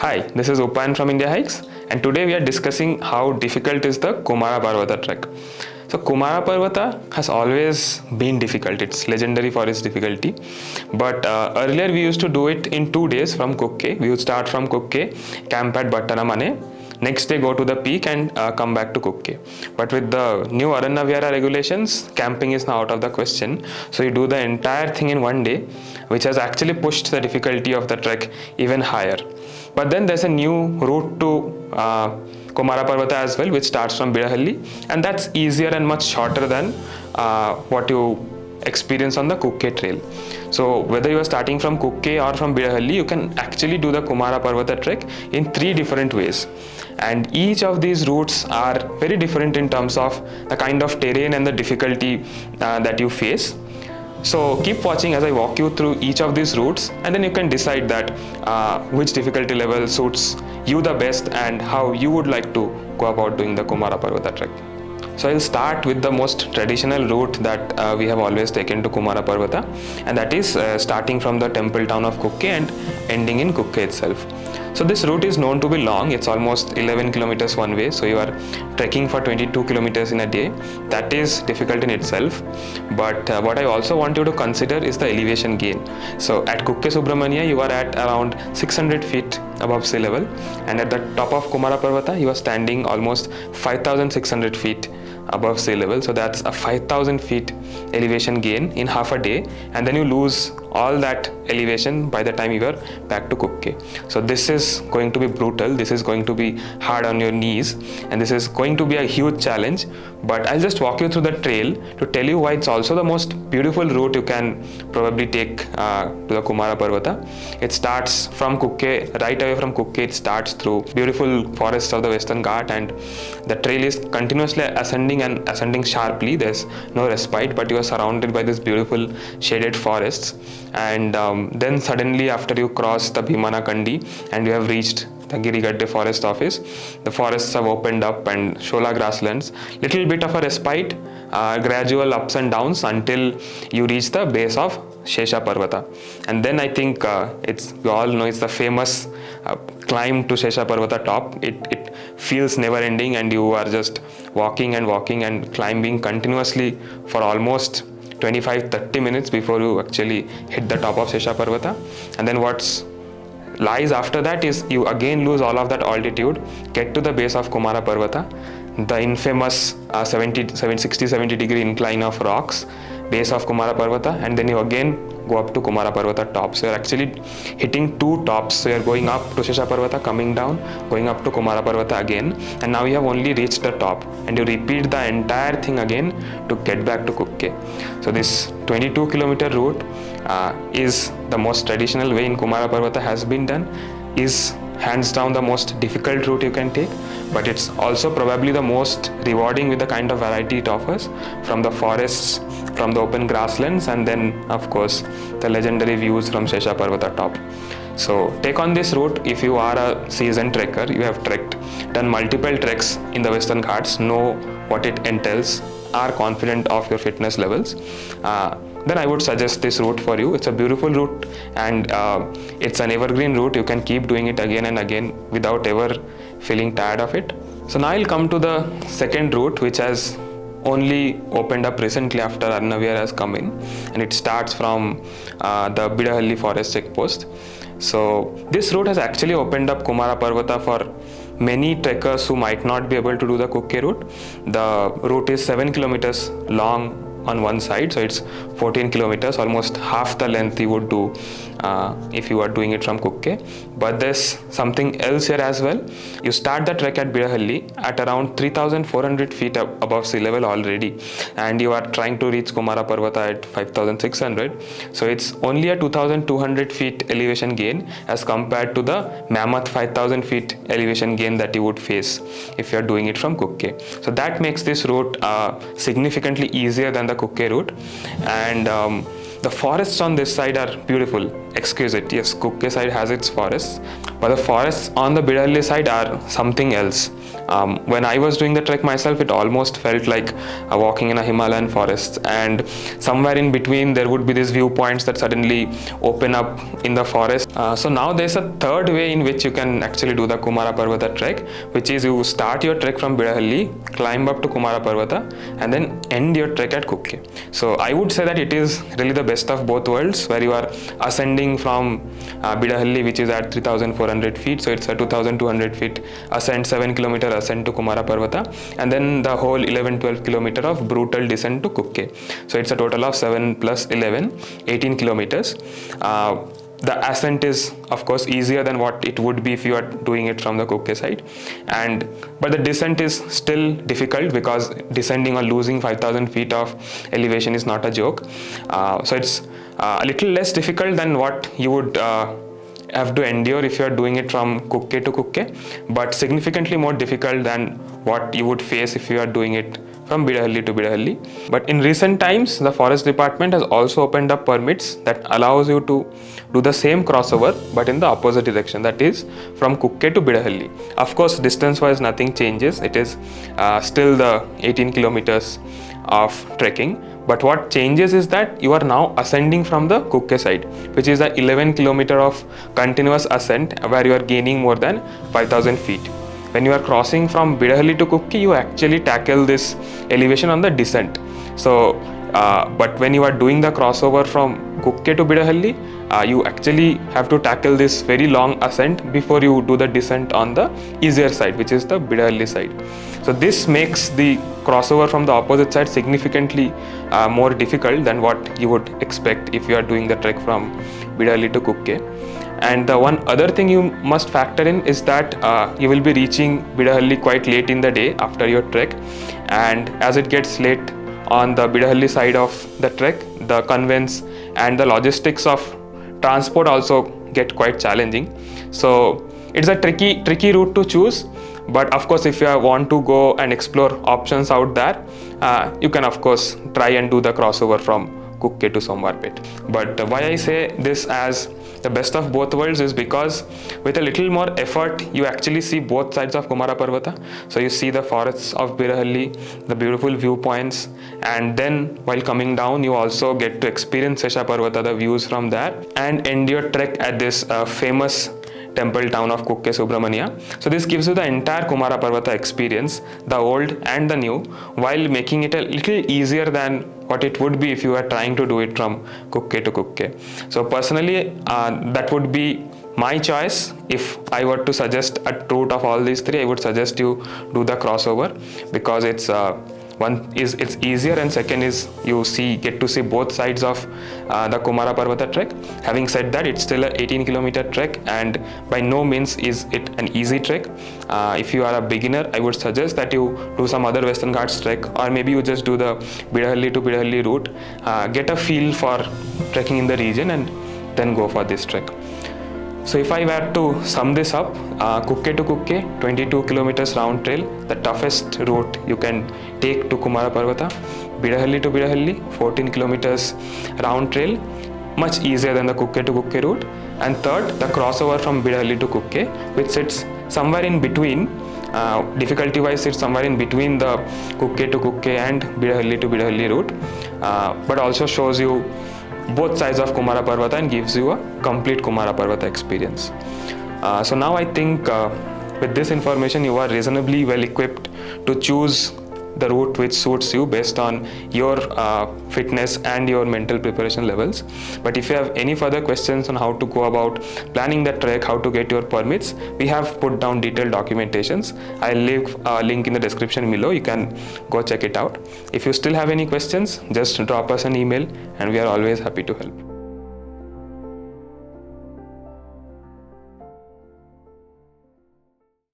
Hi, this is Upayan from Indiahikes, and today we are discussing how difficult is the Kumara Parvata trek. So Kumara Parvata has always been difficult. It's legendary for its difficulty. But earlier we used to do it in 2 days from Kukke. We would start from Kukke, camp at Battaramane, next day go to the peak and come back to Kukke. But with the new Aranya Vihara regulations, camping is now out of the question. So you do the entire thing in 1 day, which has actually pushed the difficulty of the trek even higher. But then there's a new route to Kumara Parvata as well, which starts from Bidahalli, and that's easier and much shorter than what you experience on the Kukke trail. So whether you are starting from Kukke or from Bidahalli, you can actually do the Kumara Parvata trek in 3 different ways. And each of these routes are very different in terms of the kind of terrain and the difficulty that you face. So keep watching as I walk you through each of these routes, and then you can decide that which difficulty level suits you the best and how you would like to go about doing the Kumara Parvata trek. So I'll start with the most traditional route that we have always taken to Kumara Parvata, and that is starting from the temple town of Kukke and ending in Kukke itself. So this route is known to be long. It's almost 11 kilometers one way, so you are trekking for 22 kilometers in a day. That is difficult in itself, but what I also want you to consider is the elevation gain. So at Kukke Subramania you are at around 600 feet above sea level, and at the top of Kumara Parvata you are standing almost 5,600 feet above sea level. So that's a 5,000 feet elevation gain in half a day, and then you lose all that elevation by the time you are back to Kukke. So this is going to be brutal, this is going to be hard on your knees, and this is going to be a huge challenge. But I'll just walk you through the trail to tell you why it's also the most beautiful route you can probably take to the Kumara Parvata. It starts from Kukke, right away from Kukke it starts through beautiful forests of the Western Ghat, and the trail is continuously ascending and ascending sharply. There's no respite, but you are surrounded by this beautiful shaded forests. And then suddenly after you cross the Bhimana Kandi and you have reached the Girigadde forest office, the forests have opened up and Shola grasslands, little bit of a respite, gradual ups and downs until you reach the base of Shesha Parvata. And then I think you all know it's the famous climb to Shesha Parvata top. It feels never ending, and you are just walking and climbing continuously for almost 25-30 minutes before you actually hit the top of Shesha Parvata. And then what lies after that is you again lose all of that altitude, get to the base of Kumara Parvata, the infamous 60-70 degree incline of rocks, base of Kumara Parvata, and then you again go up to Kumara Parvata top. So you're actually hitting 2 tops. So you're going up to Shesha Parvata, coming down, going up to Kumara Parvata again, and now you have only reached the top, and you repeat the entire thing again to get back to Kukke. So this 22 kilometer route is the most traditional way in Kumara Parvata has been done, is hands down the most difficult route you can take, but it's also probably the most rewarding with the kind of variety it offers, from the forests, from the open grasslands, and then of course the legendary views from Shesha Parvata top. So take on this route if you are a seasoned trekker, you have done multiple treks in the Western Ghats, know what it entails, are confident of your fitness levels, then I would suggest this route for you. It's a beautiful route, and it's an evergreen route. You can keep doing it again and again without ever feeling tired of it. So now I'll come to the second route, which has only opened up recently after Aranya Vihara has come in, and it starts from the Bidahalli forest checkpost. So this route has actually opened up Kumara Parvata for many trekkers who might not be able to do the Kukke route. The route is 7 kilometers long on one side, so it's 14 kilometers, almost half the length you would do if you are doing it from Kukke. But there's something else here as well. You start the trek at Bidahalli at around 3,400 feet above sea level already, and you are trying to reach Kumara Parvata at 5,600. So it's only a 2,200 feet elevation gain as compared to the mammoth 5,000 feet elevation gain that you would face if you are doing it from Kukke. So that makes this route significantly easier than the Kukke route, and the forests on this side are beautiful, exquisite. Yes, Kukke side has its forests, but the forests on the Bidahalli side are something else. When I was doing the trek myself, it almost felt like walking in a Himalayan forest, and somewhere in between there would be these viewpoints that suddenly open up in the forest. So now there's a third way in which you can actually do the Kumara Parvata trek, which is you start your trek from Bidahalli, climb up to Kumara Parvata, and then end your trek at Kukke. So I would say that it is really the best of both worlds, where you are ascending from Bidahalli, which is at 3,400 feet, so it's a 2,200 feet ascent, 7-kilometer ascent to Kumara Parvata, and then the whole 11-12 kilometer of brutal descent to Kukke. So it's a total of 7 plus 11, 18 kilometers. The ascent is of course easier than what it would be if you are doing it from the Kukke side, but the descent is still difficult, because descending or losing 5,000 feet of elevation is not a joke. So it's a little less difficult than what you would have to endure if you are doing it from Kukke to Kukke, but significantly more difficult than what you would face if you are doing it from Bidahalli to Bidahalli. But in recent times, the forest department has also opened up permits that allows you to do the same crossover but in the opposite direction, that is from Kukke to Bidahalli. Of course, distance wise nothing changes, it is still the 18 kilometers of trekking, but what changes is that you are now ascending from the Kukke side, which is the 11 kilometer of continuous ascent where you are gaining more than 5,000 feet. When you are crossing from Bidahalli to Kukke, you actually tackle this elevation on the descent. So, but when you are doing the crossover from Kukke to Bidahalli, you actually have to tackle this very long ascent before you do the descent on the easier side, which is the Bidahalli side. So this makes the crossover from the opposite side significantly more difficult than what you would expect if you are doing the trek from Bidahalli to Kukke. And the one other thing you must factor in is that you will be reaching Bidahalli quite late in the day after your trek, and as it gets late on the Bidahalli side of the trek, the conveyance and the logistics of transport also get quite challenging. So it's a tricky route to choose, but of course if you want to go and explore options out there, you can of course try and do the crossover from Kukke to Somwarpet. But why I say this as the best of both worlds is because with a little more effort you actually see both sides of Kumara Parvata. So you see the forests of Bidahalli, the beautiful viewpoints, and then while coming down you also get to experience Shesha Parvata, the views from there, and end your trek at this famous temple town of Kukke Subramania. So this gives you the entire Kumara Parvata experience, the old and the new, while making it a little easier than what it would be if you are trying to do it from Kukke to Kukke. So personally, that would be my choice. If I were to suggest a route of all these three, I would suggest you do the crossover, because it's it's easier, and second is you get to see both sides of the Kumara Parvata trek. Having said that, it's still an 18-kilometer trek, and by no means is it an easy trek. If you are a beginner, I would suggest that you do some other Western Ghats trek, or maybe you just do the Bidahalli to Bidahalli route, get a feel for trekking in the region, and then go for this trek. So if I were to sum this up, Kukke to Kukke, 22 kilometers round trail, the toughest route you can take to Kumara Parvata. Bidahalli to Bidahalli, 14 kilometers round trail, much easier than the Kukke to Kukke route. And third, the crossover from Bidahalli to Kukke, which sits somewhere in between, difficulty wise sits somewhere in between the Kukke to Kukke and Bidahalli to Bidahalli route, but also shows you both sides of Kumara Parvata and gives you a complete Kumara Parvata experience. So now I think with this information you are reasonably well equipped to choose the route which suits you based on your fitness and your mental preparation levels. But if you have any further questions on how to go about planning the trek, how to get your permits, we have put down detailed documentations. I'll leave a link in the description below. You can go check it out. If you still have any questions, just drop us an email and we are always happy to help.